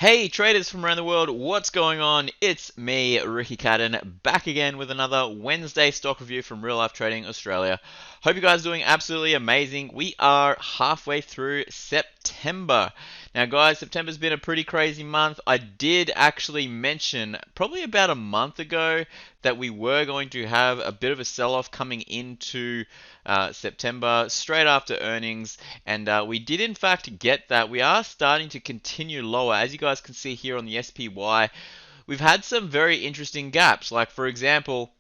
Hey traders from around the world, what's going on? It's me, Ricky Cadden, back again with another Wednesday stock review from Real Life Trading Australia. Hope you guys are doing absolutely amazing. We are halfway through September. Now guys, September's been a pretty crazy month. I did actually mention probably about a month ago that we were going to have a bit of a sell-off coming into September straight after earnings, and we did in fact get that. We are starting to continue lower. As you guys can see here on the SPY, we've had some very interesting gaps. Like for example,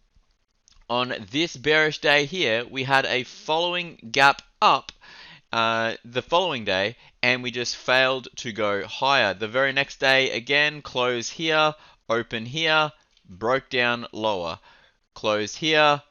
on this bearish day here, we had a following gap up the following day, and we just failed to go higher. The very next day, again, close here, open here, broke down lower, closed here,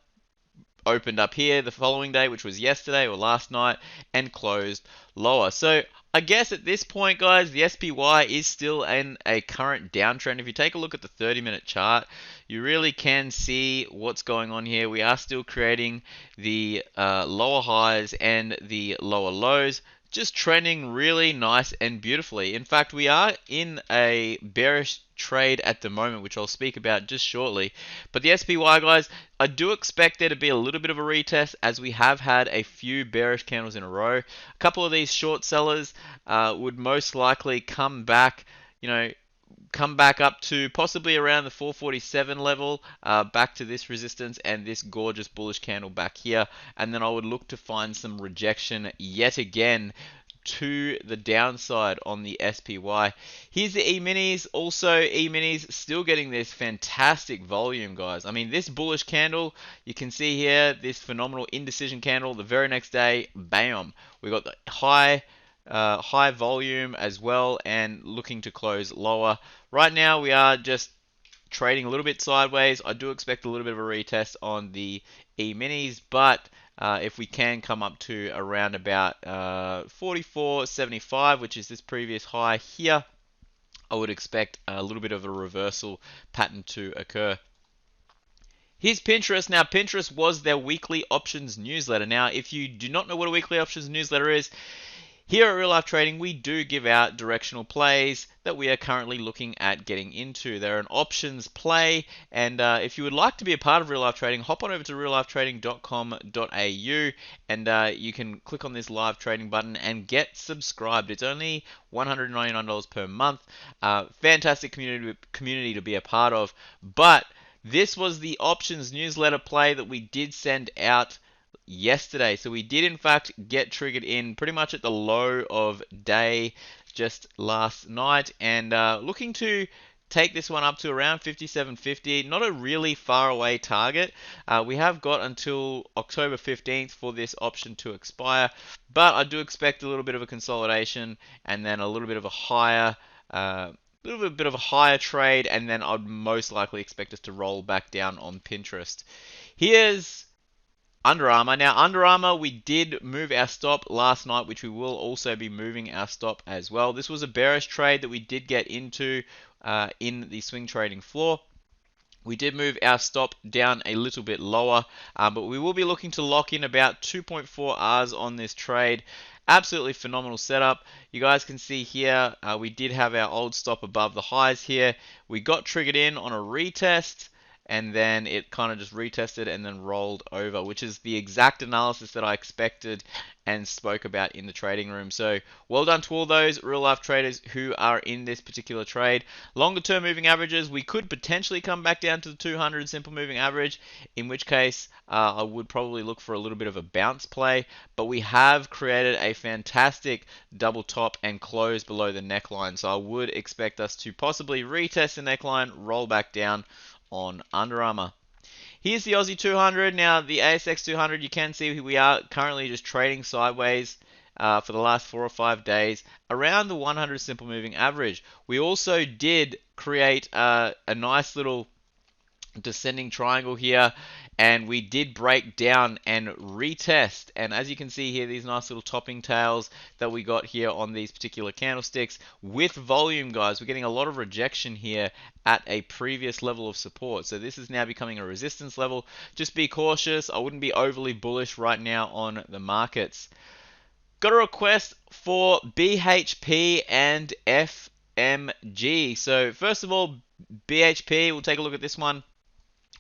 opened up here the following day, which was yesterday or last night, and closed lower. So I guess at this point, guys, the SPY is still in a current downtrend. If you take a look at the 30-minute chart, you really can see what's going on here. We are still creating the lower highs and the lower lows, just trending really nice and beautifully. In fact, we are in a bearish trade at the moment, which I'll speak about just shortly. But the SPY, guys, I do expect there to be a little bit of a retest, as we have had a few bearish candles in a row. A couple of these short sellers would most likely come back, come back up to possibly around the 447 level, back to this resistance and this gorgeous bullish candle back here, and then I would look to find some rejection yet again to the downside on the SPY. Here's the EMinis. Also, EMinis still getting this fantastic volume, guys. I mean, this bullish candle, you can see here, this phenomenal indecision candle. The very next day, bam, we got the high volume as well, and looking to close lower. Right now, we are just trading a little bit sideways. I do expect a little bit of a retest on the E-minis, but if we can come up to around about 44.75, which is this previous high here, I would expect a little bit of a reversal pattern to occur. Here's Pinterest. Now, Pinterest was their weekly options newsletter. Now, if you do not know what a weekly options newsletter is, here at Real Life Trading, we do give out directional plays that we are currently looking at getting into. They're an options play, and if you would like to be a part of Real Life Trading, hop on over to reallifetrading.com.au, and you can click on this live trading button and get subscribed. It's only $199 per month. Fantastic community to be a part of. But this was the options newsletter play that we did send out yesterday. So we did in fact get triggered in pretty much at the low of day just last night, and looking to take this one up to around 57.50. Not a really far away target. We have got until October 15th for this option to expire, but I do expect a little bit of a consolidation and then a little bit of a higher trade, and then I'd most likely expect us to roll back down on Pinterest. Here's Under Armour. Now, Under Armour, we did move our stop last night, which we will also be moving our stop as well. This was a bearish trade that we did get into in the swing trading floor. We did move our stop down a little bit lower, but we will be looking to lock in about 2.4 Rs on this trade. Absolutely phenomenal setup. You guys can see here, we did have our old stop above the highs here. We got triggered in on a retest, and then it kind of just retested and then rolled over, which is the exact analysis that I expected and spoke about in the trading room. So well done to all those real life traders who are in this particular trade. Longer term moving averages, we could potentially come back down to the 200 simple moving average, in which case I would probably look for a little bit of a bounce play, but we have created a fantastic double top and close below the neckline. So I would expect us to possibly retest the neckline, roll back down on Under Armour. Here's the Aussie 200. Now, the ASX 200, you can see we are currently just trading sideways for the last 4 or 5 days around the 100 simple moving average. We also did create a nice little descending triangle here, and we did break down and retest, and as you can see here, these nice little topping tails that we got here on these particular candlesticks with volume, guys. We're getting a lot of rejection here at a previous level of support, so this is now becoming a resistance level. Just be cautious. I wouldn't be overly bullish right now on the markets. Got a request for BHP and FMG. FMG. So first of all, BHP, we'll take a look at this one.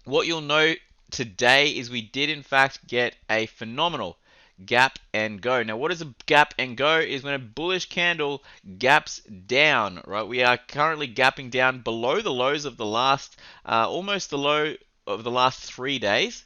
What you'll note today is we did in fact get a phenomenal gap and go. Now, what is a gap and go is when a bullish candle gaps down, right? We are currently gapping down below the lows of the last, almost the low of the last 3 days.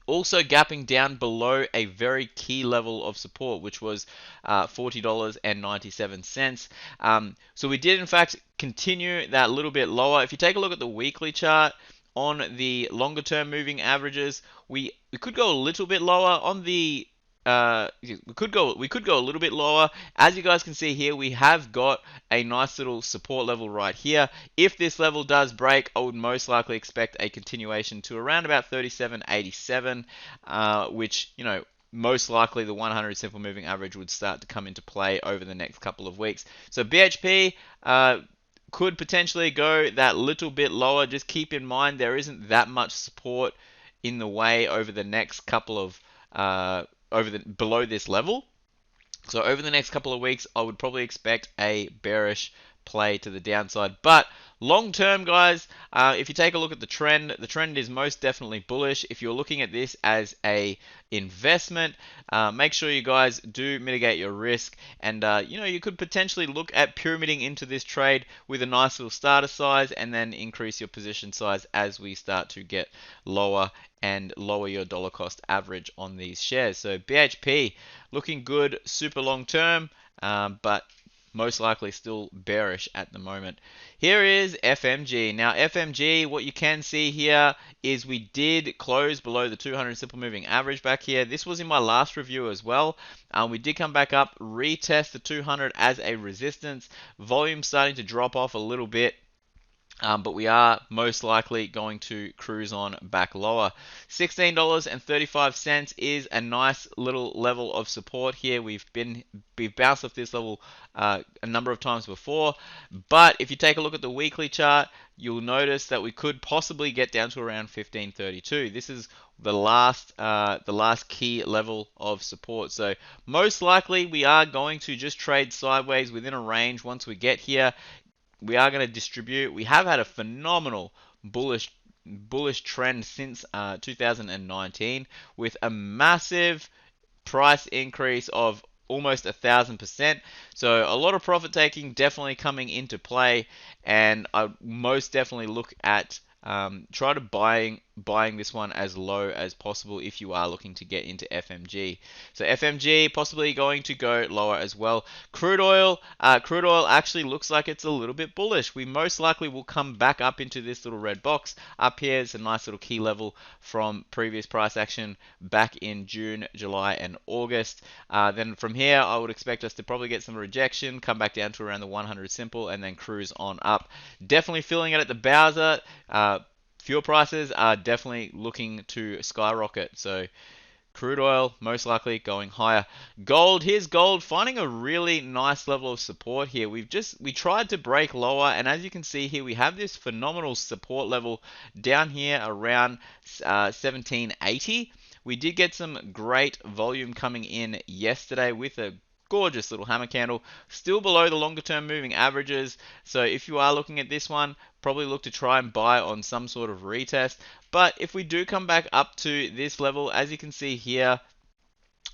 Also gapping down below a very key level of support, which was $40.97. So we did in fact continue that little bit lower. If you take a look at the weekly chart, on the longer term moving averages, we could go a little bit lower on the we could go a little bit lower. As you guys can see here, we have got a nice little support level right here. If this level does break, I would most likely expect a continuation to around about 37.87, which, you know, most likely the 100 simple moving average would start to come into play over the next couple of weeks. So BHP could potentially go that little bit lower. Just keep in mind there isn't that much support in the way over the next couple of below this level. So over the next couple of weeks, I would probably expect a bearish play to the downside. But long term, guys, if you take a look at the trend is most definitely bullish. If you're looking at this as a investment, make sure you guys do mitigate your risk, and you know, you could potentially look at pyramiding into this trade with a nice little starter size, and then increase your position size as we start to get lower and lower your dollar cost average on these shares. So BHP looking good super long term, but most likely still bearish at the moment. Here is FMG. Now FMG, what you can see here is we did close below the 200 simple moving average back here. This was in my last review as well. We did come back up, retest the 200 as a resistance. Volume starting to drop off a little bit. But we are most likely going to cruise on back lower. $16.35 is a nice little level of support here. We've bounced off this level a number of times before, but if you take a look at the weekly chart, you'll notice that we could possibly get down to around 1532. This is the last key level of support. So most likely we are going to just trade sideways within a range once we get here. We are going to distribute. We have had a phenomenal bullish trend since 2019, with a massive price increase of almost 1,000%. So a lot of profit taking definitely coming into play, and I most definitely look at try to buying this one as low as possible if you are looking to get into FMG. So FMG possibly going to go lower as well. Crude oil actually looks like it's a little bit bullish. We most likely will come back up into this little red box up here. It's a nice little key level from previous price action back in June, July, and August. Then from here, I would expect us to probably get some rejection, come back down to around the 100 simple, and then cruise on up. Definitely feeling it at the Bowser. Fuel prices are definitely looking to skyrocket. So crude oil most likely going higher. Gold, here's gold finding a really nice level of support here. We tried to break lower, and as you can see here, we have this phenomenal support level down here around 1780. We did get some great volume coming in yesterday with a gorgeous little hammer candle, still below the longer term moving averages. So if you are looking at this one, probably look to try and buy on some sort of retest. But if we do come back up to this level, as you can see here,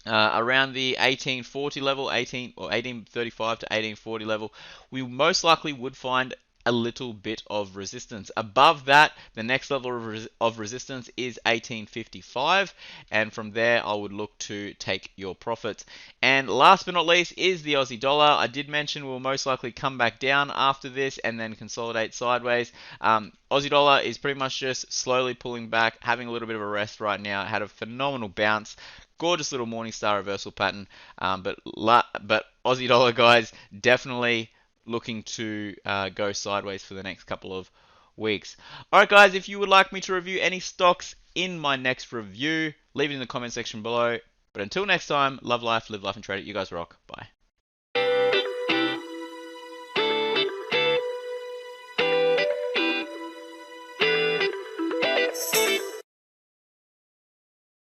around the 1840 level, 1835 to 1840 level, we most likely would find a little bit of resistance. Above that, the next level of resistance is 1855, and from there I would look to take your profits. And last but not least is the Aussie dollar. I did mention we'll most likely come back down after this and then consolidate sideways. Aussie dollar is pretty much just slowly pulling back, having a little bit of a rest right now. It had a phenomenal bounce. Gorgeous little Morningstar reversal pattern, but Aussie dollar, guys, definitely looking to go sideways for the next couple of weeks. Alright guys, if you would like me to review any stocks in my next review, leave it in the comment section below. But until next time, love life, live life, and trade it. You guys rock. Bye.